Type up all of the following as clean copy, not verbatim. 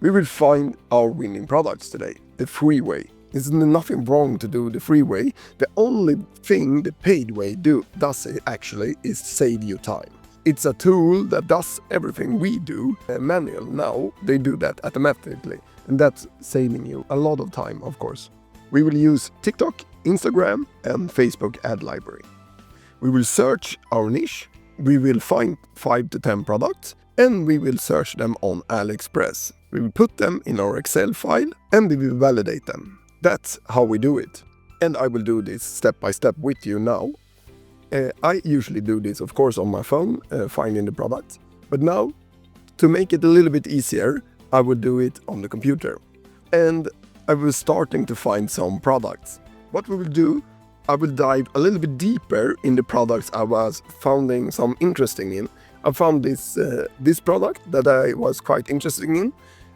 We will find our winning products today, the free way. There's nothing wrong to do the free way. The only thing the paid way does actually is save you time. It's a tool that does everything we do manual now. They do that automatically, and that's saving you a lot of time, of course. We will use TikTok, Instagram, and Facebook ad library. We will search our niche. We will find 5 to 10 products, and we will search them on AliExpress. We will put them in our Excel file, and we will validate them. That's how we do it. And I will do this step by step with you now. I usually do this, of course, on my phone, finding the products. But now, to make it a little bit easier, I will do it on the computer. And I was starting to find some products. What we will do, I will dive a little bit deeper in the products I was finding some interesting in. I found this product that I was quite interested in.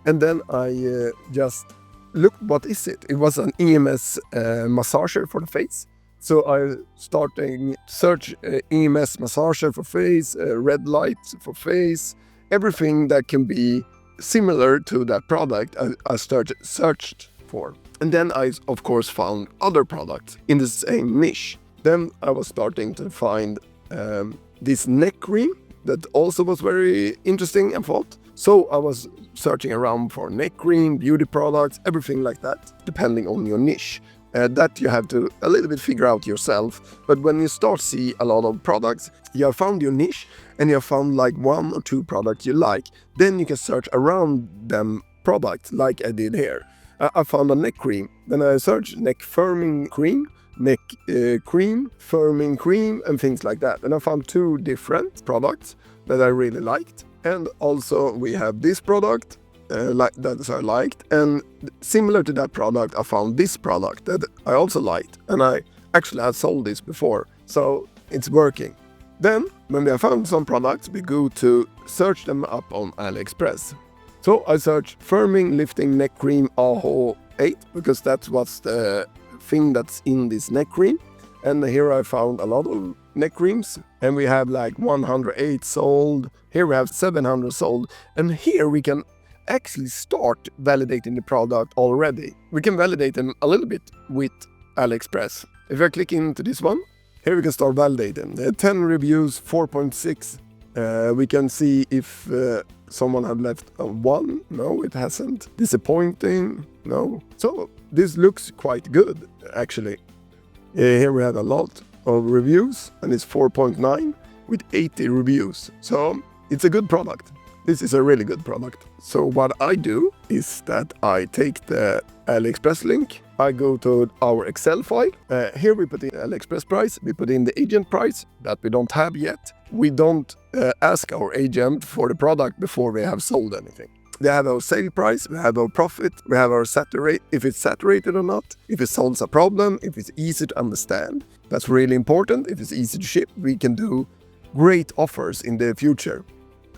And then I just looked, what is it? It was an EMS massager for the face. So I starting search EMS massager for face, red light for face, everything that can be similar to that product I searched for. And then I, of course, found other products in the same niche. Then I was starting to find this neck cream that also was very interesting, I thought. So I was searching around for neck cream, beauty products, everything like that, depending on your niche. That you have to a little bit figure out yourself. But when you start see a lot of products, you have found your niche and you have found like 1 or 2 products you like. Then you can search around them products like I did here. I found a neck cream. Then I searched neck firming cream, neck cream, firming cream, and things like that. And I found 2 different products that I really liked. And also we have this product that I liked, and similar to that product I found this product that I also liked, and I actually had sold this before, so it's working. Then when we have found some products, we go to search them up on AliExpress. So I search firming lifting neck cream AHO 8 because that's what's the thing that's in this neck cream. And here I found a lot of neck creams, and we have like 108 sold. Here we have 700 sold, and here we can actually start validating the product already. We can validate them a little bit with AliExpress. If I click into this one, here we can start validating. 10 reviews, 4.6. We can see if someone have left a 1. No, it hasn't. Disappointing. No. So this looks quite good, actually. Here we have a lot of reviews, and it's 4.9 with 80 reviews. So it's a good product. This is a really good product. So what I do is that I take the AliExpress link, I go to our Excel file. Here we put in AliExpress price, we put in the agent price that we don't have yet. We don't ask our agent for the product before we have sold anything. We have our sale price, we have our profit, we have our saturate, if it's saturated or not, if it solves a problem, if it's easy to understand. That's really important. If it's easy to ship, we can do great offers in the future.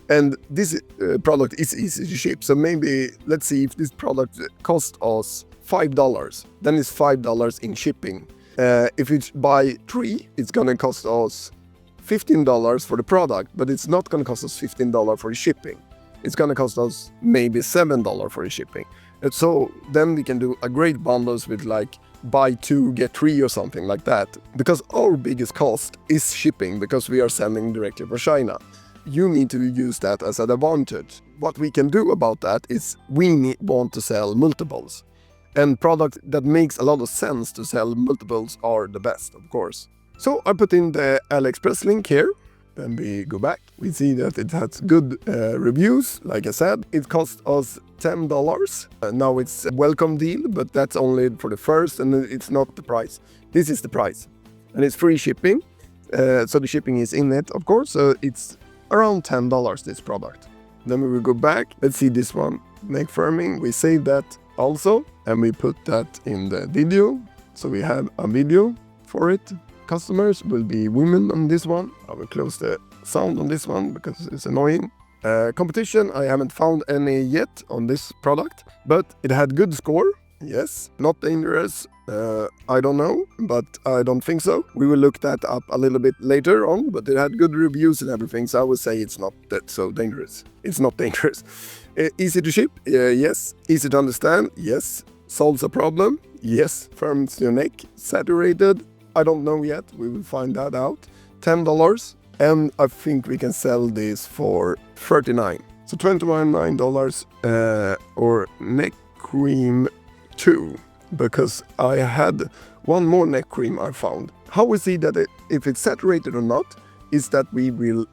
And this product is easy to ship. So maybe, let's see, if this product costs us $5, then it's $5 in shipping. If we buy 3, it's going to cost us $15 for the product, but it's not going to cost us $15 for the shipping. It's going to cost us maybe $7 for the shipping. And so then we can do a great bundles with like buy 2, get 3 or something like that. Because our biggest cost is shipping, because we are sending directly from China. You need to use that as an advantage. What we can do about that is we want to sell multiples. And products that makes a lot of sense to sell multiples are the best, of course. So I put in the AliExpress link here. Then we go back. We see that it has good reviews. Like I said, it cost us $10. Now it's a welcome deal, but that's only for the first, and it's not the price. This is the price. And it's free shipping. So the shipping is in it, of course. So it's around $10, this product. Then we will go back. Let's see this one, neck firming. We save that also, and we put that in the video. So we have a video for it. Customers will be women on this one. I will close the sound on this one because it's annoying. Competition, I haven't found any yet on this product, but it had good score. Yes, not dangerous, I don't know, but I don't think so. We will look that up a little bit later on, but it had good reviews and everything, so I would say it's not that so dangerous. It's not dangerous. Easy to ship? Yes. Easy to understand? Yes. Solves a problem? Yes. Firms your neck? Saturated? I don't know yet. We will find that out. $10, and I think we can sell this for $39. So $29 or neck cream 2. Because I had one more neck cream I found. How we see that if it's saturated or not is that we will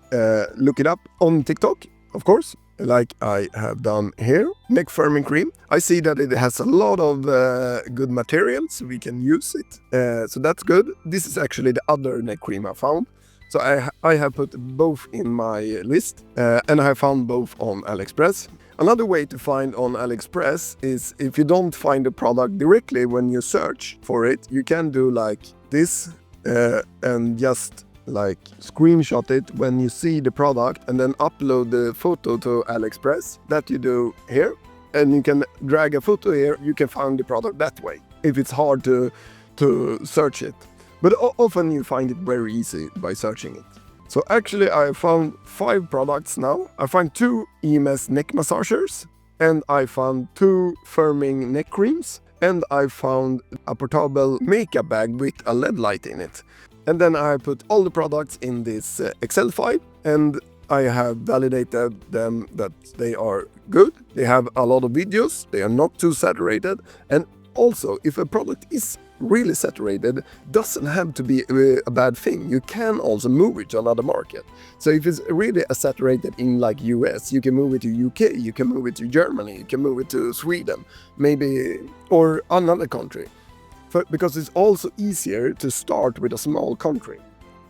look it up on TikTok, of course, like I have done here. Neck firming cream. I see that it has a lot of good materials, so we can use it. So that's good. This is actually the other neck cream I found. So I have put both in my list, and I have found both on AliExpress. Another way to find on AliExpress is if you don't find the product directly when you search for it, you can do like this and just like screenshot it when you see the product and then upload the photo to AliExpress. That you do here, and you can drag a photo here. You can find the product that way if it's hard to search it. But often you find it very easy by searching it. So actually I found 5 products now. I found 2 EMS neck massagers, and I found 2 firming neck creams, and I found a portable makeup bag with a LED light in it. And then I put all the products in this Excel file, and I have validated them that they are good. They have a lot of videos, they are not too saturated, and also if a product is really saturated, doesn't have to be a bad thing. You can also move it to another market. So if it's really saturated in like US, you can move it to UK, you can move it to Germany, you can move it to Sweden, maybe, or another country. Because it's also easier to start with a small country.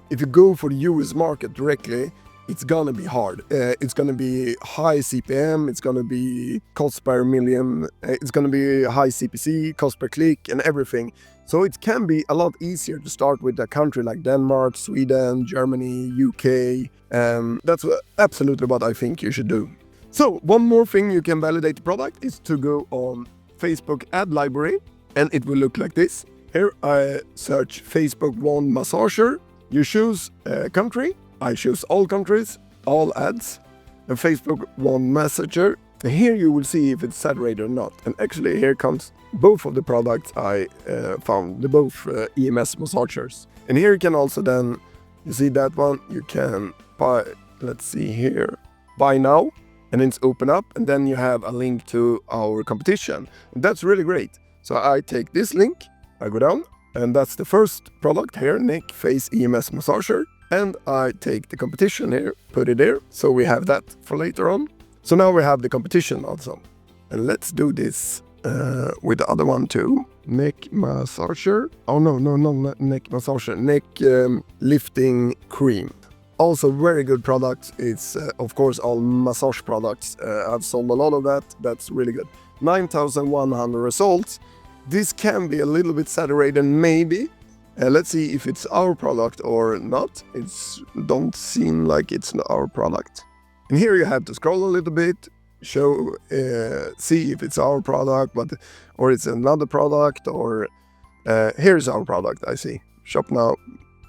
If you go for the US market directly, it's gonna be hard. It's gonna be high CPM, it's gonna be cost per million, it's gonna be high CPC, cost per click, and everything. So it can be a lot easier to start with a country like Denmark, Sweden, Germany, UK. That's absolutely what I think you should do. So one more thing you can validate the product is to go on Facebook ad library, and it will look like this. Here I search Facebook One Massager. You choose a country. I choose all countries, all ads, and Facebook One Messenger. Here you will see if it's saturated or not. And actually here comes both of the products I found, the both EMS massagers. And here you can also then, you see that one, you can buy, let's see here, buy now, and it's open up, and then you have a link to our competition. And that's really great. So I take this link, I go down, and that's the first product here, neck face EMS massager. And I take the competition here, put it there, so we have that for later on. So now we have the competition also. And let's do this with the other one too. Neck massager. Oh no, not neck massager. Neck lifting cream. Also very good product. It's of course all massage products. I've sold a lot of that. That's really good. 9,100 results. This can be a little bit saturated maybe. Let's see if it's our product or not. It's don't seem like it's our product. And here you have to scroll a little bit, show, see if it's our product, or it's another product, or here's our product. I see. Shop now.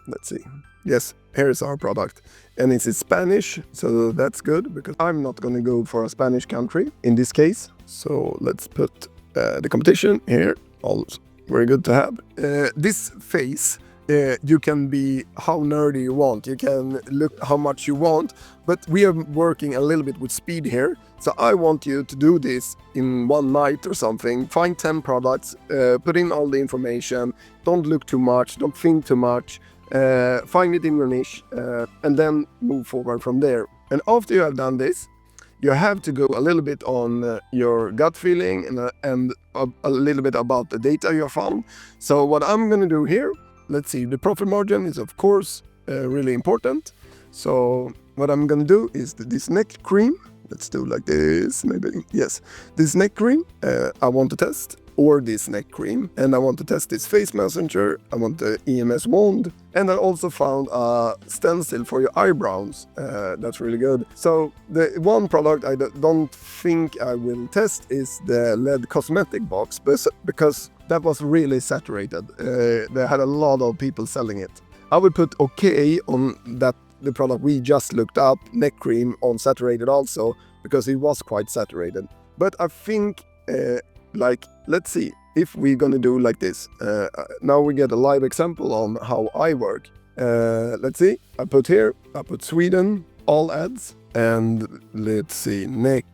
Let's see. Yes, here's our product, and it's in Spanish, so that's good because I'm not going to go for a Spanish country in this case. So let's put the competition here. Also very good to have. This phase, you can be how nerdy you want. You can look how much you want, but we are working a little bit with speed here. So I want you to do this in one night or something. Find 10 products, put in all the information. Don't look too much, don't think too much. Find it in your niche, and then move forward from there. And after you have done this, you have to go a little bit on your gut feeling and a little bit about the data you found. So what I'm going to do here, let's see, the profit margin is of course really important. So what I'm going to do is this neck cream. Let's do like this, maybe. Yes, this neck cream I want to test, or this neck cream, and I want to test this face messenger. I want the EMS wand, and I also found a stencil for your eyebrows. That's really good. So the one product I don't think I will test is the LED cosmetic box, because that was really saturated. They had a lot of people selling it. I would put okay on that, the product we just looked up, neck cream, on saturated also, because it was quite saturated. But I think, like, let's see if we're gonna do like this. Now we get a live example on how I work. Let's see, I put Sweden, all ads, and let's see, neck,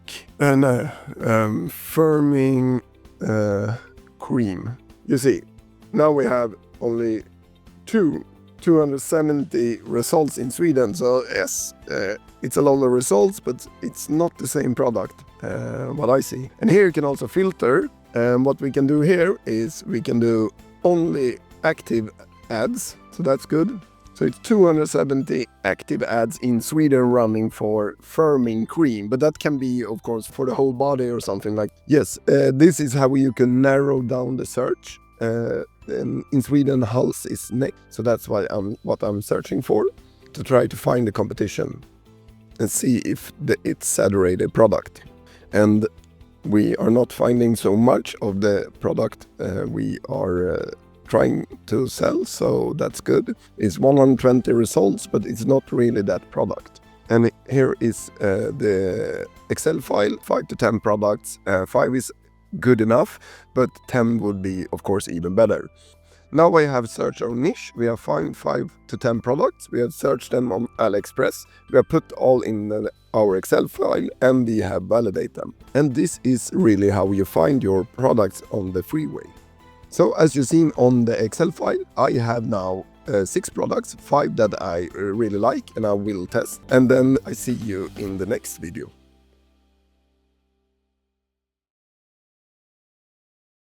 firming cream. You see, now we have only 270 results in Sweden. So yes, it's a lot of results, but it's not the same product, what I see. And here you can also filter. What we can do here is we can do only active ads. So that's good. So it's 270 active ads in Sweden running for firming cream, but that can be, of course, for the whole body or something like. Yes, this is how you can narrow down the search. In Sweden, Hals is neck, so that's what I'm searching for, to try to find the competition and see if it's saturated product. And we are not finding so much of the product we are trying to sell, so that's good. It's 120 results, but it's not really that product. And here is the Excel file, 5 to 10 products. 5 is good enough, but 10 would be, of course, even better. Now we have searched our niche. We have found 5 to 10 products. We have searched them on AliExpress. We have put all in our Excel file, and we have validated them. And this is really how you find your products on the freeway. So as you've seen on the Excel file, I have now 6 products, 5 that I really like and I will test. And then I see you in the next video.